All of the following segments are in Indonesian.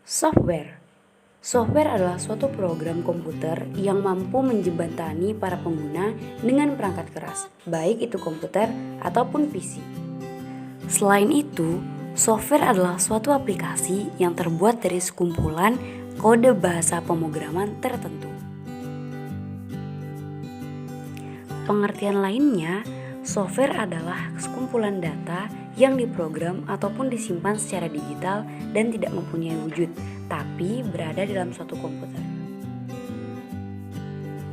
Software. Software adalah suatu program komputer yang mampu menjembatani para pengguna dengan perangkat keras, baik itu komputer ataupun PC. Selain itu, software adalah suatu aplikasi yang terbuat dari sekumpulan kode bahasa pemrograman tertentu. Pengertian lainnya, software adalah sekumpulan data yang diprogram ataupun disimpan secara digital dan tidak mempunyai wujud, tapi berada dalam suatu komputer.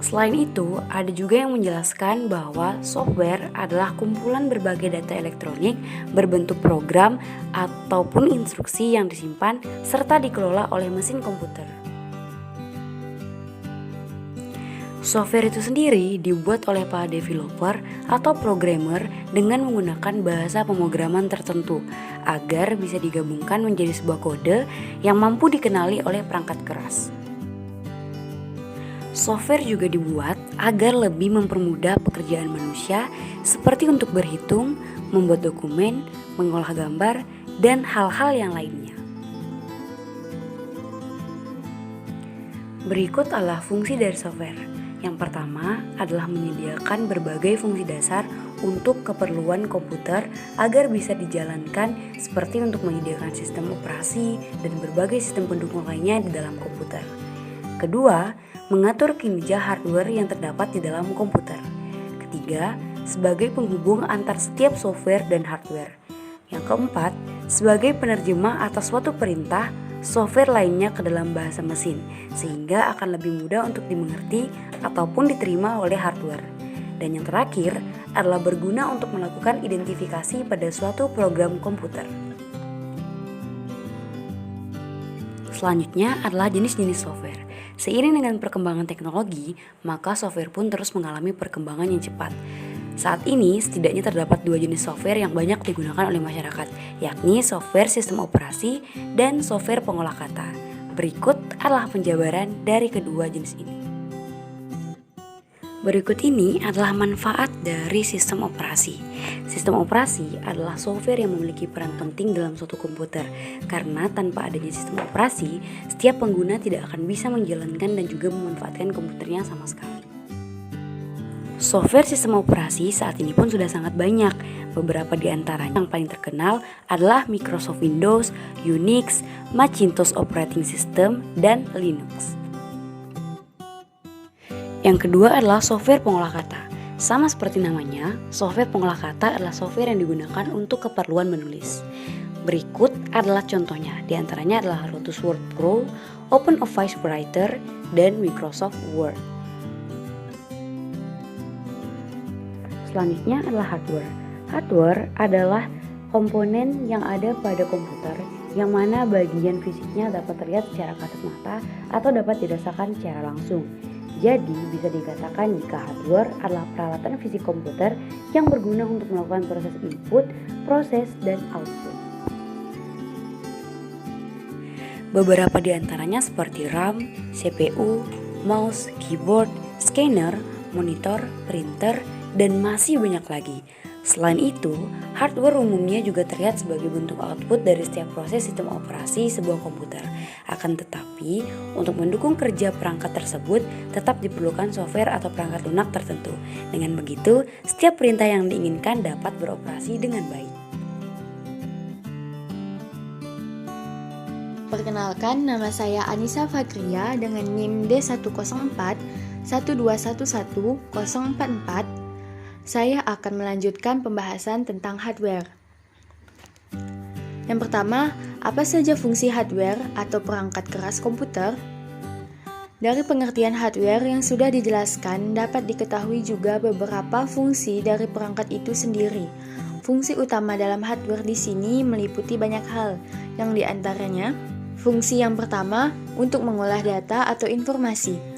Selain itu, ada juga yang menjelaskan bahwa software adalah kumpulan berbagai data elektronik berbentuk program ataupun instruksi yang disimpan serta dikelola oleh mesin komputer. Software itu sendiri dibuat oleh para developer atau programmer dengan menggunakan bahasa pemrograman tertentu agar bisa digabungkan menjadi sebuah kode yang mampu dikenali oleh perangkat keras. Software juga dibuat agar lebih mempermudah pekerjaan manusia seperti untuk berhitung, membuat dokumen, mengolah gambar, dan hal-hal yang lainnya. Berikut adalah fungsi dari software. Yang pertama adalah menyediakan berbagai fungsi dasar untuk keperluan komputer agar bisa dijalankan seperti untuk menyediakan sistem operasi dan berbagai sistem pendukung lainnya di dalam komputer. Kedua, mengatur kinerja hardware yang terdapat di dalam komputer. Ketiga, sebagai penghubung antar setiap software dan hardware. Yang keempat, sebagai penerjemah atas suatu perintah software lainnya ke dalam bahasa mesin, sehingga akan lebih mudah untuk dimengerti ataupun diterima oleh hardware. Dan yang terakhir adalah berguna untuk melakukan identifikasi pada suatu program komputer. Selanjutnya adalah jenis-jenis software. Seiring dengan perkembangan teknologi, maka software pun terus mengalami perkembangan yang cepat. Saat ini setidaknya terdapat dua jenis software yang banyak digunakan oleh masyarakat, yakni software sistem operasi dan software pengolah kata. Berikut adalah penjabaran dari kedua jenis ini. Berikut ini adalah manfaat dari sistem operasi. Sistem operasi adalah software yang memiliki peran penting dalam suatu komputer, karena tanpa adanya sistem operasi, setiap pengguna tidak akan bisa menjalankan dan juga memanfaatkan komputernya sama sekali. Software sistem operasi saat ini pun sudah sangat banyak. Beberapa di antaranya yang paling terkenal adalah Microsoft Windows, Unix, Macintosh Operating System, dan Linux. Yang kedua adalah software pengolah kata. Sama seperti namanya, software pengolah kata adalah software yang digunakan untuk keperluan menulis. Berikut adalah contohnya, di antaranya adalah Lotus Word Pro, OpenOffice Writer, dan Microsoft Word. Selanjutnya adalah hardware. Hardware adalah komponen yang ada pada komputer yang mana bagian fisiknya dapat terlihat secara kasat mata atau dapat dirasakan secara langsung. Jadi bisa dikatakan jika hardware adalah peralatan fisik komputer yang berguna untuk melakukan proses input, proses, dan output. Beberapa di antaranya seperti RAM, CPU, mouse, keyboard, scanner, monitor, printer, dan masih banyak lagi. Selain itu, hardware umumnya juga terlihat sebagai bentuk output dari setiap proses sistem operasi sebuah komputer. Akan tetapi, untuk mendukung kerja perangkat tersebut, tetap diperlukan software atau perangkat lunak tertentu. Dengan begitu, setiap perintah yang diinginkan dapat beroperasi dengan baik. Perkenalkan, nama saya Anissa Fakria dengan NIM D104 1211044. Saya akan melanjutkan pembahasan tentang hardware. Yang pertama, apa saja fungsi hardware atau perangkat keras komputer? Dari pengertian hardware yang sudah dijelaskan, dapat diketahui juga beberapa fungsi dari perangkat itu sendiri. Fungsi utama dalam hardware di sini meliputi banyak hal, yang diantaranya, fungsi yang pertama untuk mengolah data atau informasi.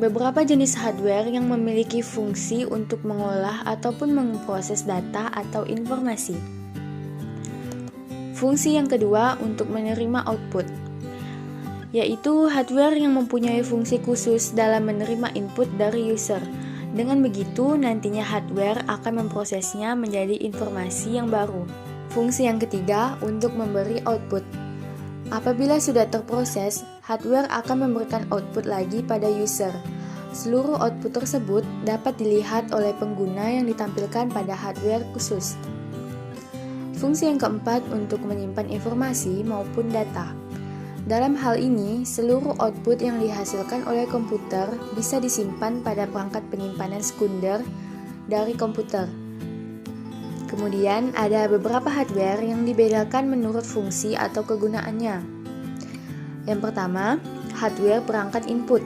Beberapa jenis hardware yang memiliki fungsi untuk mengolah ataupun memproses data atau informasi. Fungsi yang kedua untuk menerima output, yaitu hardware yang mempunyai fungsi khusus dalam menerima input dari user. Dengan begitu, nantinya hardware akan memprosesnya menjadi informasi yang baru. Fungsi yang ketiga untuk memberi output. Apabila sudah terproses, hardware akan memberikan output lagi pada user. Seluruh output tersebut dapat dilihat oleh pengguna yang ditampilkan pada hardware khusus. Fungsi yang keempat untuk menyimpan informasi maupun data. Dalam hal ini, seluruh output yang dihasilkan oleh komputer bisa disimpan pada perangkat penyimpanan sekunder dari komputer. Kemudian, ada beberapa hardware yang dibedakan menurut fungsi atau kegunaannya. Yang pertama, hardware perangkat input.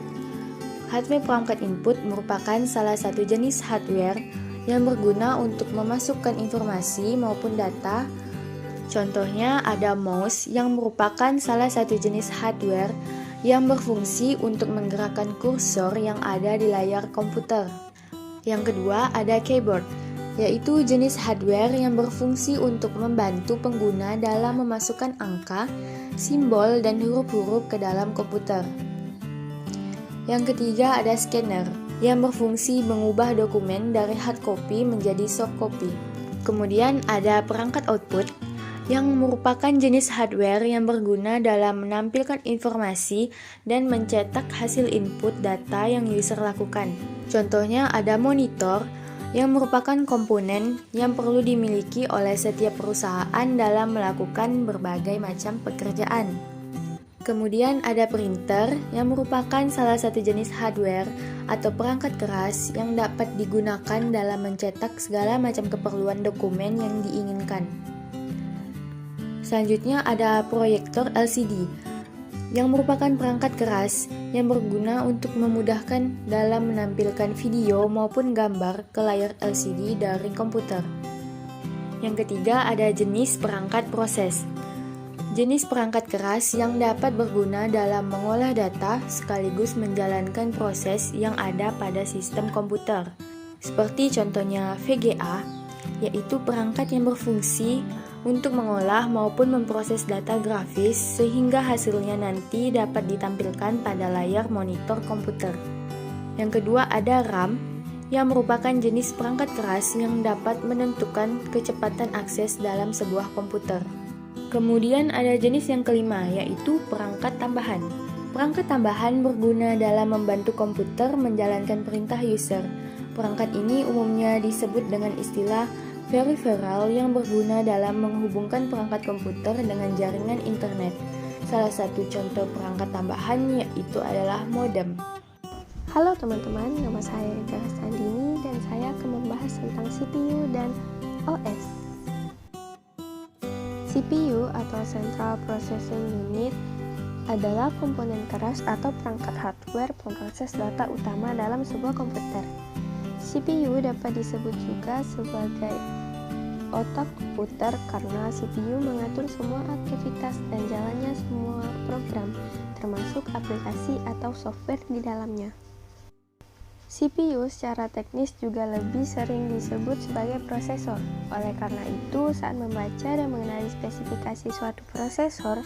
Hardware perangkat input merupakan salah satu jenis hardware yang berguna untuk memasukkan informasi maupun data. Contohnya ada mouse yang merupakan salah satu jenis hardware yang berfungsi untuk menggerakkan kursor yang ada di layar komputer. Yang kedua ada keyboard, yaitu jenis hardware yang berfungsi untuk membantu pengguna dalam memasukkan angka, simbol, dan huruf-huruf ke dalam komputer. Yang ketiga ada scanner, yang berfungsi mengubah dokumen dari hard copy menjadi soft copy. Kemudian ada perangkat output, yang merupakan jenis hardware yang berguna dalam menampilkan informasi dan mencetak hasil input data yang user lakukan. Contohnya ada monitor, yang merupakan komponen yang perlu dimiliki oleh setiap perusahaan dalam melakukan berbagai macam pekerjaan. Kemudian ada printer yang merupakan salah satu jenis hardware atau perangkat keras yang dapat digunakan dalam mencetak segala macam keperluan dokumen yang diinginkan. Selanjutnya ada proyektor LCD yang merupakan perangkat keras yang berguna untuk memudahkan dalam menampilkan video maupun gambar ke layar LCD dari komputer. Yang ketiga ada jenis perangkat proses. Jenis perangkat keras yang dapat berguna dalam mengolah data sekaligus menjalankan proses yang ada pada sistem komputer. Seperti contohnya VGA, yaitu perangkat yang berfungsi untuk mengolah maupun memproses data grafis sehingga hasilnya nanti dapat ditampilkan pada layar monitor komputer. Yang kedua ada RAM, yang merupakan jenis perangkat keras yang dapat menentukan kecepatan akses dalam sebuah komputer. Kemudian ada jenis yang kelima, yaitu perangkat tambahan. Perangkat tambahan berguna dalam membantu komputer menjalankan perintah user. Perangkat ini umumnya disebut dengan istilah peripheral yang berguna dalam menghubungkan perangkat komputer dengan jaringan internet. Salah satu contoh perangkat tambahan yaitu adalah modem. Halo teman-teman, nama saya Garas Andini dan saya akan membahas tentang CPU dan OS. CPU atau Central Processing Unit adalah komponen keras atau perangkat hardware pemproses data utama dalam sebuah komputer. CPU dapat disebut juga sebagai otak komputer karena CPU mengatur semua aktivitas dan jalannya semua program, termasuk aplikasi atau software di dalamnya. CPU secara teknis juga lebih sering disebut sebagai prosesor. Oleh karena itu, saat membaca dan mengenali spesifikasi suatu prosesor,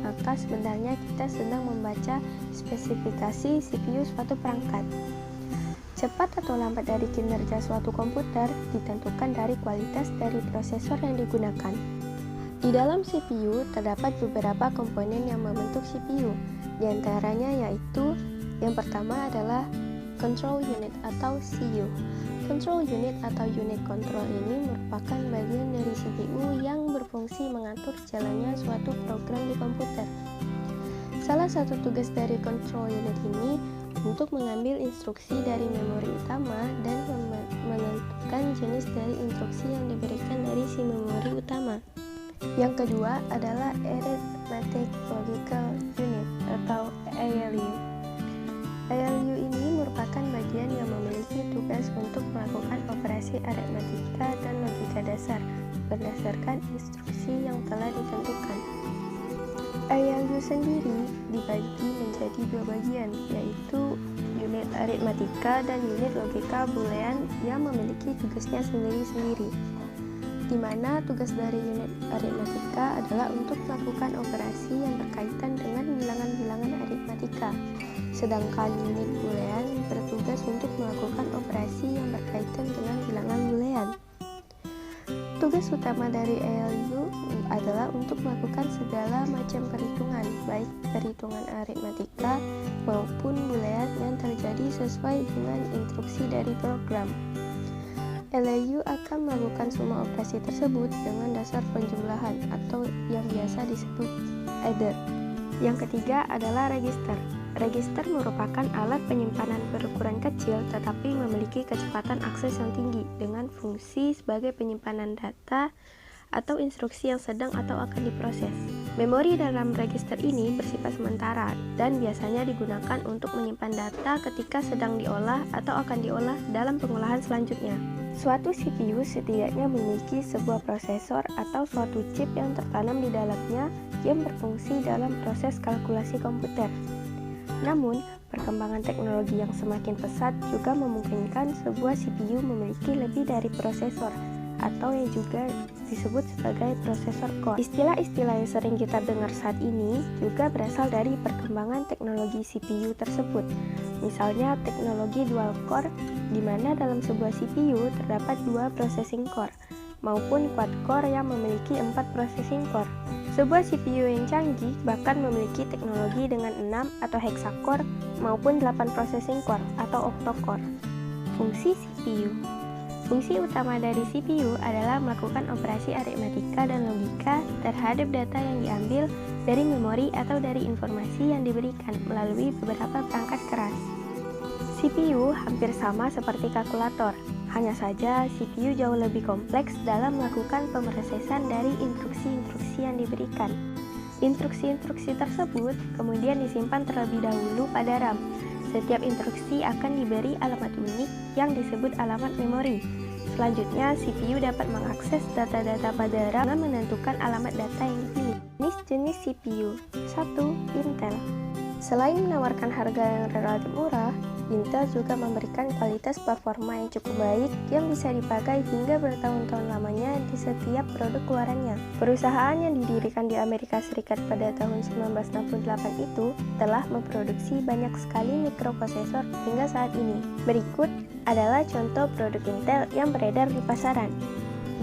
maka sebenarnya kita sedang membaca spesifikasi CPU suatu perangkat. Cepat atau lambat dari kinerja suatu komputer ditentukan dari kualitas dari prosesor yang digunakan. Di dalam CPU terdapat beberapa komponen yang membentuk CPU, di antaranya yaitu yang pertama adalah Control Unit atau CU. Control Unit atau unit kontrol ini merupakan bagian dari CPU yang berfungsi mengatur jalannya suatu program di komputer. Salah satu tugas dari Control Unit ini untuk mengambil instruksi dari memori utama dan menentukan jenis dari instruksi yang diberikan dari si memori utama. Yang kedua adalah Arithmetic Logical Unit atau ALU. ALU ini merupakan bagian yang memiliki tugas untuk melakukan operasi aritmatika dan logika dasar berdasarkan instruksi yang telah ditentukan. ALU sendiri dibagi menjadi dua bagian, yaitu unit aritmatika dan unit logika boolean yang memiliki tugasnya sendiri-sendiri. Di mana tugas dari unit aritmatika adalah untuk melakukan operasi yang berkaitan dengan bilangan-bilangan aritmatika. Sedangkan unit boolean bertugas untuk melakukan operasi yang berkaitan dengan bilangan boolean. Tugas utama dari ALU CPU adalah untuk melakukan segala macam perhitungan, baik perhitungan aritmatika maupun boolean yang terjadi sesuai dengan instruksi dari program. LAU akan melakukan semua operasi tersebut dengan dasar penjumlahan atau yang biasa disebut adder. Yang ketiga adalah register. Register merupakan alat penyimpanan berukuran kecil tetapi memiliki kecepatan akses yang tinggi dengan fungsi sebagai penyimpanan data atau instruksi yang sedang atau akan diproses. Memori dalam register ini bersifat sementara dan biasanya digunakan untuk menyimpan data ketika sedang diolah atau akan diolah dalam pengolahan selanjutnya. Suatu CPU setidaknya memiliki sebuah prosesor atau suatu chip yang tertanam di dalamnya yang berfungsi dalam proses kalkulasi komputer. Namun, perkembangan teknologi yang semakin pesat juga memungkinkan sebuah CPU memiliki lebih dari prosesor atau yang juga disebut sebagai prosesor core. Istilah-istilah yang sering kita dengar saat ini juga berasal dari perkembangan teknologi CPU tersebut. Misalnya teknologi dual core, di mana dalam sebuah CPU terdapat 2 processing core, maupun quad core yang memiliki 4 processing core. Sebuah CPU yang canggih bahkan memiliki teknologi dengan 6 atau hexacore maupun 8 processing core atau octa-core. Fungsi CPU. Fungsi utama dari CPU adalah melakukan operasi aritmatika dan logika terhadap data yang diambil dari memori atau dari informasi yang diberikan melalui beberapa perangkat keras. CPU hampir sama seperti kalkulator, hanya saja CPU jauh lebih kompleks dalam melakukan pemrosesan dari instruksi-instruksi yang diberikan. Instruksi-instruksi tersebut kemudian disimpan terlebih dahulu pada RAM. Setiap instruksi akan diberi alamat unik yang disebut alamat memori. Selanjutnya, CPU dapat mengakses data-data pada RAM dan menentukan alamat data yang dipilih. Jenis CPU. 1. Intel. Selain menawarkan harga yang relatif murah, Intel juga memberikan kualitas performa yang cukup baik yang bisa dipakai hingga bertahun-tahun lamanya di setiap produk keluarannya. Perusahaan yang didirikan di Amerika Serikat pada tahun 1968 itu telah memproduksi banyak sekali mikroprosesor hingga saat ini. Berikut adalah contoh produk Intel yang beredar di pasaran.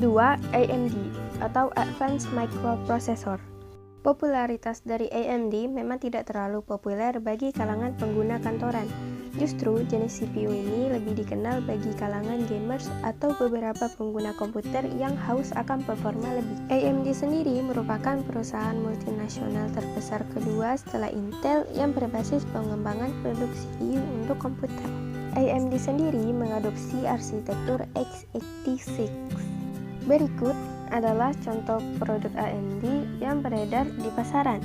2. AMD atau Advanced Microprocessor. Popularitas dari AMD memang tidak terlalu populer bagi kalangan pengguna kantoran. Justru jenis CPU ini lebih dikenal bagi kalangan gamers atau beberapa pengguna komputer yang haus akan performa lebih. AMD sendiri merupakan perusahaan multinasional terbesar kedua setelah Intel yang berbasis pengembangan produk CPU untuk komputer. AMD sendiri mengadopsi arsitektur x86. Berikut adalah contoh produk AMD yang beredar di pasaran.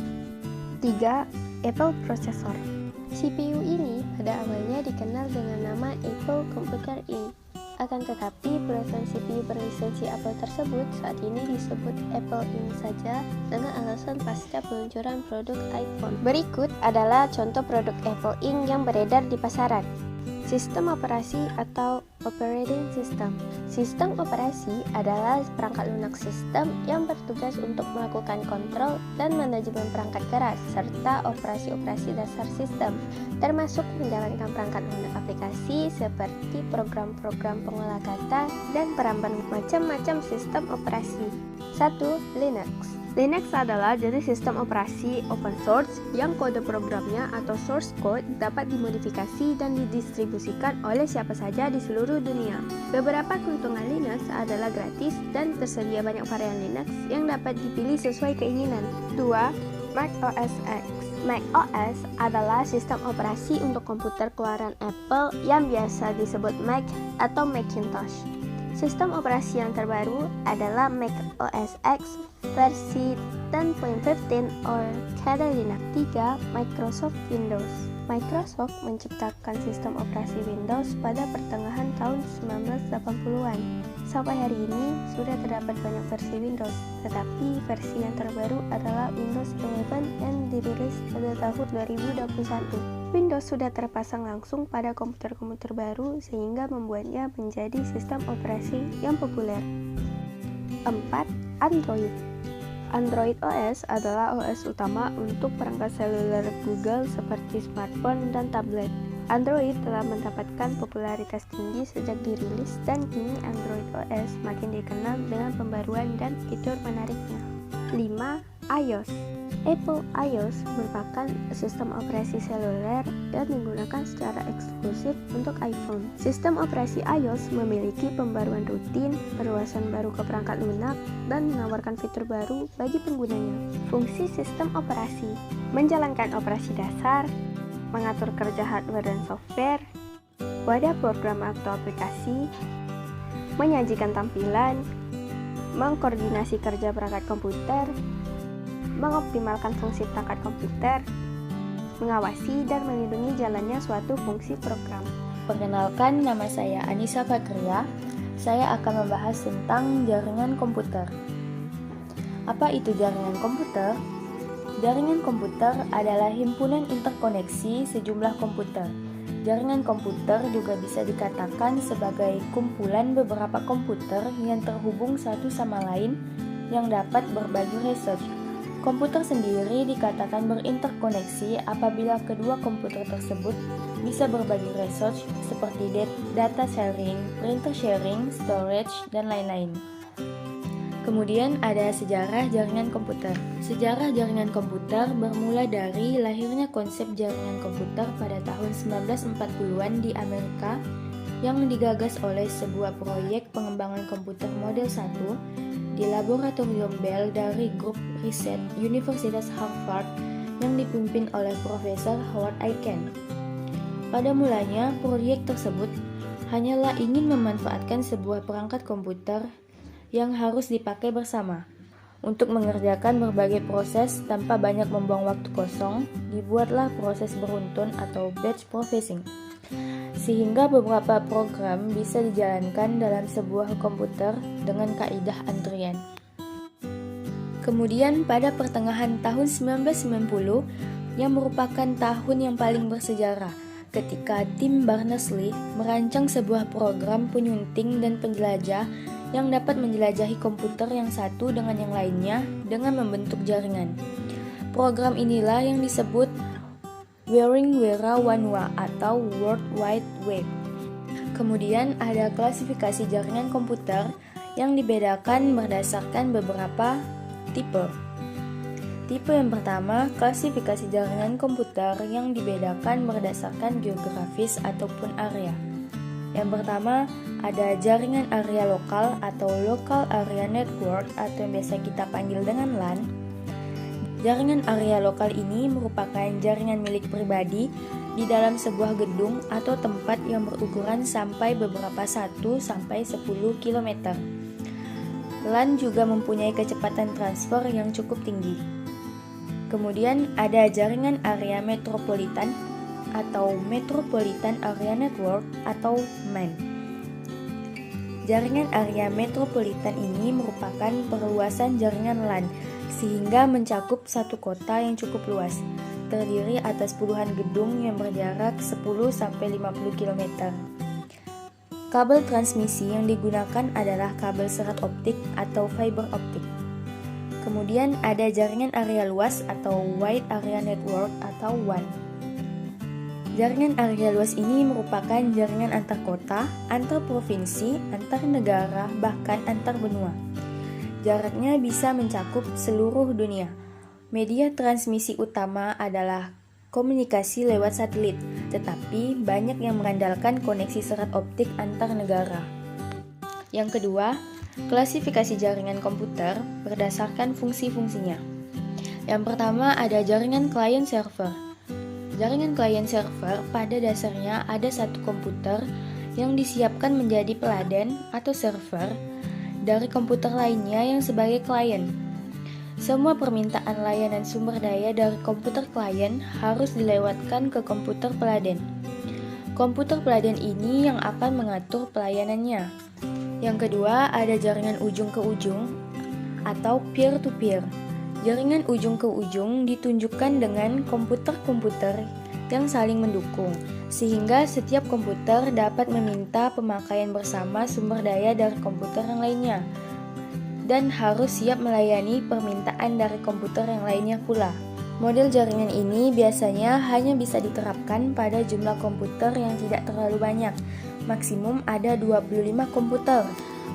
3. Apple Processor. CPU ini pada awalnya dikenal dengan nama Apple Computer Inc. Akan tetapi perusahaan CPU berlisensi Apple tersebut saat ini disebut Apple Inc. saja dengan alasan pasca peluncuran produk iPhone. Berikut adalah contoh produk Apple Inc. yang beredar di pasaran. Sistem operasi atau operating system. Sistem operasi adalah perangkat lunak sistem yang bertugas untuk melakukan kontrol dan manajemen perangkat keras serta operasi-operasi dasar sistem, termasuk menjalankan perangkat lunak aplikasi seperti program-program pengolah kata dan peramban macam-macam sistem operasi. 1. Linux. Linux adalah jenis sistem operasi open source yang kode programnya atau source code dapat dimodifikasi dan didistribusikan oleh siapa saja di seluruh dunia. Beberapa keuntungan Linux adalah gratis dan tersedia banyak varian Linux yang dapat dipilih sesuai keinginan. 2. Mac OS X. Mac OS adalah sistem operasi untuk komputer keluaran Apple yang biasa disebut Mac atau Macintosh. Sistem operasi yang terbaru adalah Mac OS X versi 10.15 or Catalina. 3. Microsoft Windows. Microsoft menciptakan sistem operasi Windows pada pertengahan tahun 1980-an. Sampai hari ini sudah terdapat banyak versi Windows, tetapi versi yang terbaru adalah Windows 11 yang dirilis pada tahun 2021. Windows sudah terpasang langsung pada komputer-komputer baru sehingga membuatnya menjadi sistem operasi yang populer. 4. Android. Android OS adalah OS utama untuk perangkat seluler Google seperti smartphone dan tablet. Android telah mendapatkan popularitas tinggi sejak dirilis dan kini Android OS makin dikenal dengan pembaruan dan fitur menariknya. 5. iOS. Apple iOS merupakan sistem operasi seluler dan digunakan secara eksklusif untuk iPhone. Sistem operasi iOS memiliki pembaruan rutin, perluasan baru ke perangkat lunak, dan menawarkan fitur baru bagi penggunanya. Fungsi sistem operasi: menjalankan operasi dasar, mengatur kerja hardware dan software, wadah program atau aplikasi, menyajikan tampilan, mengkoordinasi kerja perangkat komputer, mengoptimalkan fungsi perangkat komputer, mengawasi dan melindungi jalannya suatu fungsi program. Perkenalkan, nama saya Anissa Fakria. Saya akan membahas tentang jaringan komputer. Apa itu jaringan komputer? Jaringan komputer adalah himpunan interkoneksi sejumlah komputer. Jaringan komputer juga bisa dikatakan sebagai kumpulan beberapa komputer yang terhubung satu sama lain yang dapat berbagi resource. Komputer sendiri dikatakan berinterkoneksi apabila kedua komputer tersebut bisa berbagi resource seperti data sharing, printer sharing, storage, dan lain-lain. Kemudian ada sejarah jaringan komputer. Sejarah jaringan komputer bermula dari lahirnya konsep jaringan komputer pada tahun 1940-an di Amerika yang digagas oleh sebuah proyek pengembangan komputer model 1 di laboratorium Bell dari grup riset Universitas Harvard yang dipimpin oleh Profesor Howard Aiken. Pada mulanya, proyek tersebut hanyalah ingin memanfaatkan sebuah perangkat komputer yang harus dipakai bersama. Untuk mengerjakan berbagai proses tanpa banyak membuang waktu kosong, dibuatlah proses beruntun atau batch processing, sehingga beberapa program bisa dijalankan dalam sebuah komputer dengan kaidah antrian. Kemudian pada pertengahan tahun 1990, yang merupakan tahun yang paling bersejarah, ketika tim Berners-Lee merancang sebuah program penyunting dan penjelajah yang dapat menjelajahi komputer yang satu dengan yang lainnya dengan membentuk jaringan. Program inilah yang disebut Wiring-Wira-Wanwa atau World Wide Web. Kemudian ada klasifikasi jaringan komputer yang dibedakan berdasarkan beberapa tipe. Tipe yang pertama, klasifikasi jaringan komputer yang dibedakan berdasarkan geografis ataupun area. Yang pertama, ada jaringan area lokal atau Local Area Network atau yang biasa kita panggil dengan LAN. Jaringan area lokal ini merupakan jaringan milik pribadi di dalam sebuah gedung atau tempat yang berukuran sampai beberapa 1-10 km. LAN juga mempunyai kecepatan transfer yang cukup tinggi. Kemudian ada jaringan area metropolitan atau Metropolitan Area Network atau MAN. Jaringan area metropolitan ini merupakan perluasan jaringan LAN sehingga mencakup satu kota yang cukup luas, terdiri atas puluhan gedung yang berjarak 10-50 km. Kabel transmisi yang digunakan adalah kabel serat optik atau fiber optik. Kemudian ada jaringan area luas atau Wide Area Network atau WAN. Jaringan area luas ini merupakan jaringan antar kota, antar provinsi, antar negara, bahkan antar benua. Jaraknya bisa mencakup seluruh dunia. Media transmisi utama adalah komunikasi lewat satelit, tetapi banyak yang mengandalkan koneksi serat optik antar negara. Yang kedua, klasifikasi jaringan komputer berdasarkan fungsi-fungsinya. Yang pertama ada jaringan client server. Jaringan client server pada dasarnya ada satu komputer yang disiapkan menjadi peladen atau server dari komputer lainnya yang sebagai klien. Semua permintaan layanan sumber daya dari komputer klien harus dilewatkan ke komputer peladen. Komputer peladen ini yang akan mengatur pelayanannya. Yang kedua ada jaringan ujung ke ujung atau peer-to-peer. Jaringan ujung ke ujung ditunjukkan dengan komputer-komputer yang saling mendukung, sehingga setiap komputer dapat meminta pemakaian bersama sumber daya dari komputer yang lainnya, dan harus siap melayani permintaan dari komputer yang lainnya pula. Model jaringan ini biasanya hanya bisa diterapkan pada jumlah komputer yang tidak terlalu banyak, maksimum ada 25 komputer,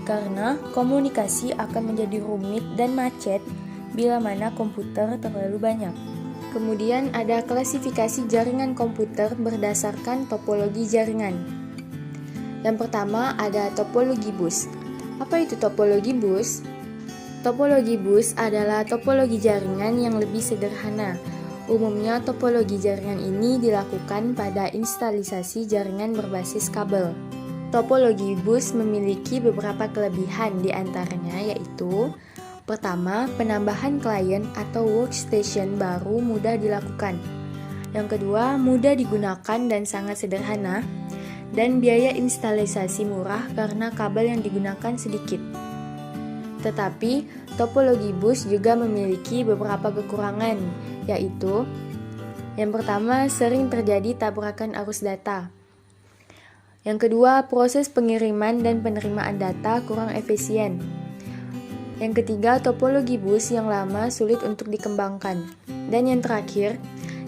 karena komunikasi akan menjadi rumit dan macet bila mana komputer terlalu banyak. Kemudian ada klasifikasi jaringan komputer berdasarkan topologi jaringan. Yang pertama ada topologi bus. Apa itu topologi bus? Topologi bus adalah topologi jaringan yang lebih sederhana. Umumnya topologi jaringan ini dilakukan pada instalisasi jaringan berbasis kabel. Topologi bus memiliki beberapa kelebihan, di antaranya yaitu: pertama, penambahan klien atau workstation baru mudah dilakukan. Yang kedua, mudah digunakan dan sangat sederhana, dan biaya instalisasi murah karena kabel yang digunakan sedikit. Tetapi, topologi bus juga memiliki beberapa kekurangan, yaitu: yang pertama, sering terjadi tabrakan arus data. Yang kedua, proses pengiriman dan penerimaan data kurang efisien. Yang ketiga, topologi bus yang lama sulit untuk dikembangkan. Dan yang terakhir,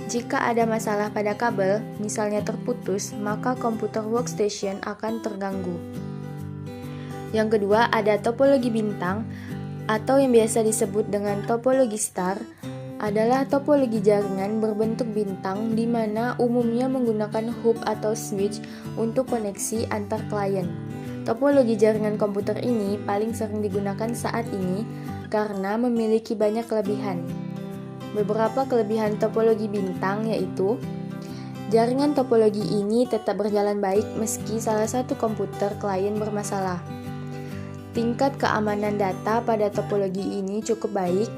jika ada masalah pada kabel, misalnya terputus, maka komputer workstation akan terganggu. Yang kedua, ada topologi bintang atau yang biasa disebut dengan topologi star, adalah topologi jaringan berbentuk bintang di mana umumnya menggunakan hub atau switch untuk koneksi antar klien. Topologi jaringan komputer ini paling sering digunakan saat ini karena memiliki banyak kelebihan. Beberapa kelebihan topologi bintang yaitu: jaringan topologi ini tetap berjalan baik meski salah satu komputer klien bermasalah. Tingkat keamanan data pada topologi ini cukup baik.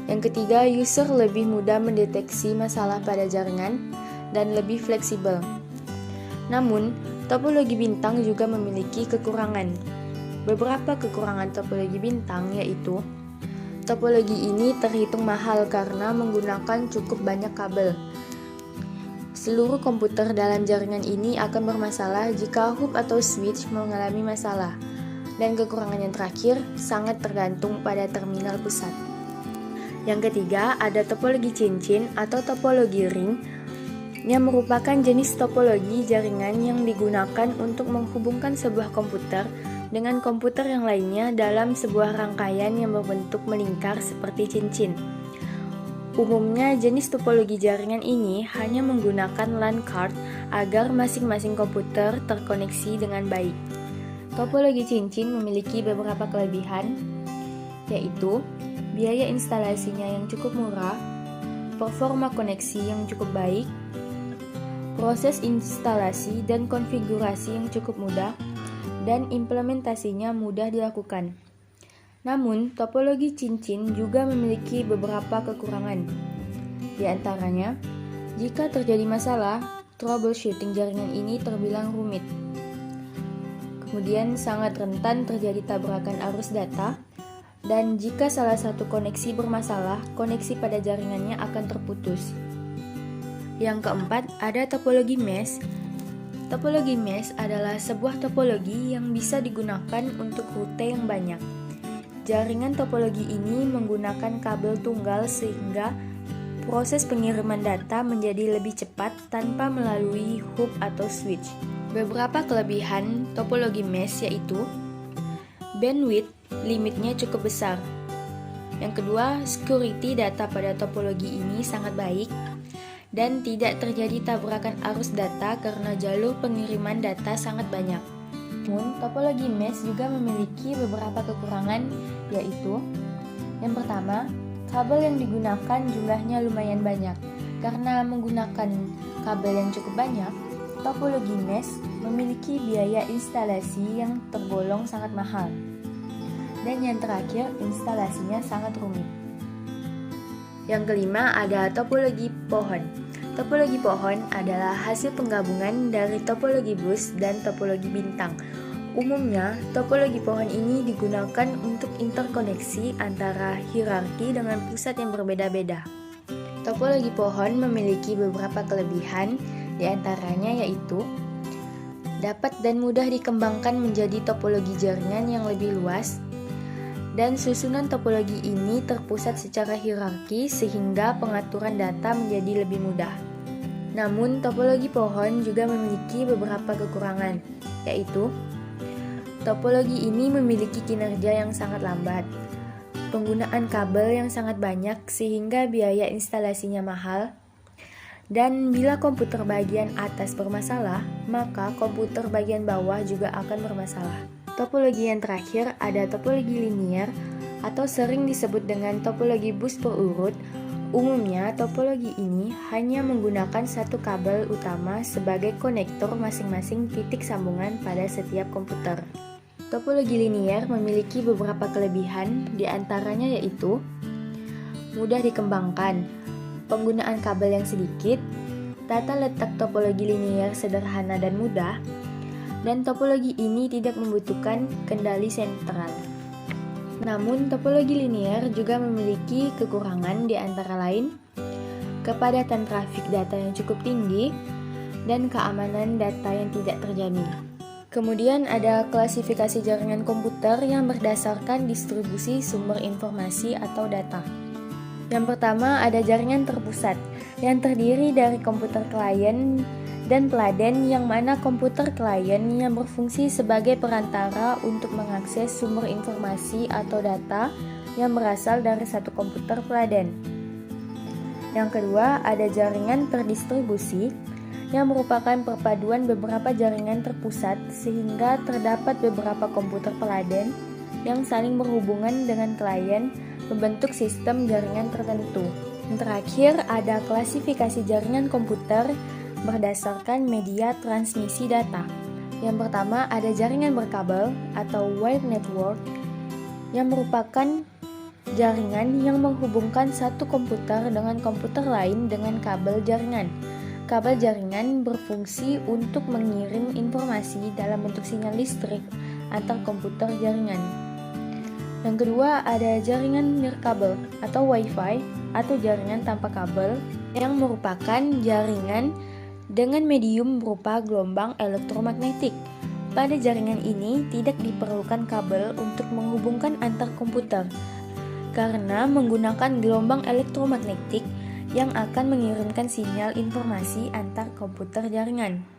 Yang ketiga, user lebih mudah mendeteksi masalah pada jaringan dan lebih fleksibel. Namun, topologi bintang juga memiliki kekurangan. Beberapa kekurangan topologi bintang yaitu: topologi ini terhitung mahal karena menggunakan cukup banyak kabel. Seluruh komputer dalam jaringan ini akan bermasalah jika hub atau switch mengalami masalah. Dan kekurangan yang terakhir, sangat tergantung pada terminal pusat. Yang ketiga, ada topologi cincin atau topologi ring, yang merupakan jenis topologi jaringan yang digunakan untuk menghubungkan sebuah komputer dengan komputer yang lainnya dalam sebuah rangkaian yang berbentuk melingkar seperti cincin. Umumnya, jenis topologi jaringan ini hanya menggunakan LAN card agar masing-masing komputer terkoneksi dengan baik. Topologi cincin memiliki beberapa kelebihan, yaitu biaya instalasinya yang cukup murah, performa koneksi yang cukup baik, proses instalasi dan konfigurasi yang cukup mudah, dan implementasinya mudah dilakukan. Namun, topologi cincin juga memiliki beberapa kekurangan. Di antaranya, jika terjadi masalah, troubleshooting jaringan ini terbilang rumit. Kemudian sangat rentan terjadi tabrakan arus data, dan jika salah satu koneksi bermasalah, koneksi pada jaringannya akan terputus. Yang keempat, ada topologi mesh. Topologi mesh adalah sebuah topologi yang bisa digunakan untuk rute yang banyak. Jaringan topologi ini menggunakan kabel tunggal sehingga proses pengiriman data menjadi lebih cepat tanpa melalui hub atau switch. Beberapa kelebihan topologi mesh yaitu: bandwidth limitnya cukup besar. Yang kedua, security data pada topologi ini sangat baik dan tidak terjadi tabrakan arus data karena jalur pengiriman data sangat banyak. Namun, topologi mesh juga memiliki beberapa kekurangan, yaitu: yang pertama, kabel yang digunakan jumlahnya lumayan banyak. Karena menggunakan kabel yang cukup banyak, topologi mesh memiliki biaya instalasi yang tergolong sangat mahal. Dan yang terakhir, instalasinya sangat rumit. Yang kelima, ada topologi pohon. Topologi pohon adalah hasil penggabungan dari topologi bus dan topologi bintang. Umumnya, topologi pohon ini digunakan untuk interkoneksi antara hierarki dengan pusat yang berbeda-beda. Topologi pohon memiliki beberapa kelebihan, di antaranya yaitu: dapat dan mudah dikembangkan menjadi topologi jaringan yang lebih luas, Dan susunan topologi ini terpusat secara hierarki sehingga pengaturan data menjadi lebih mudah. Namun, topologi pohon juga memiliki beberapa kekurangan, yaitu topologi ini memiliki kinerja yang sangat lambat, penggunaan kabel yang sangat banyak sehingga biaya instalasinya mahal, dan bila komputer bagian atas bermasalah, maka komputer bagian bawah juga akan bermasalah. Topologi yang terakhir ada topologi linier atau sering disebut dengan topologi bus berurut. Umumnya, topologi ini hanya menggunakan satu kabel utama sebagai konektor masing-masing titik sambungan pada setiap komputer. Topologi linier memiliki beberapa kelebihan, di antaranya yaitu mudah dikembangkan, penggunaan kabel yang sedikit, tata letak topologi linier sederhana dan mudah, dan topologi ini tidak membutuhkan kendali sentral. Namun, topologi linier juga memiliki kekurangan di antara lain kepadatan trafik data yang cukup tinggi dan keamanan data yang tidak terjamin. Kemudian ada klasifikasi jaringan komputer yang berdasarkan distribusi sumber informasi atau data. Yang pertama ada jaringan terpusat yang terdiri dari komputer klien dan peladen, yang mana komputer klien yang berfungsi sebagai perantara untuk mengakses sumber informasi atau data yang berasal dari satu komputer peladen. Yang kedua, ada jaringan terdistribusi yang merupakan perpaduan beberapa jaringan terpusat sehingga terdapat beberapa komputer peladen yang saling berhubungan dengan klien membentuk sistem jaringan tertentu. Yang terakhir, ada klasifikasi jaringan komputer berdasarkan media transmisi data. Yang pertama ada jaringan berkabel atau wired network yang merupakan jaringan yang menghubungkan satu komputer dengan komputer lain dengan kabel jaringan. Kabel jaringan berfungsi untuk mengirim informasi dalam bentuk sinyal listrik antar komputer jaringan. Yang kedua ada jaringan nirkabel atau Wi-Fi atau jaringan tanpa kabel yang merupakan jaringan dengan medium berupa gelombang elektromagnetik. Pada jaringan ini tidak diperlukan kabel untuk menghubungkan antar komputer karena menggunakan gelombang elektromagnetik yang akan mengirimkan sinyal informasi antar komputer jaringan.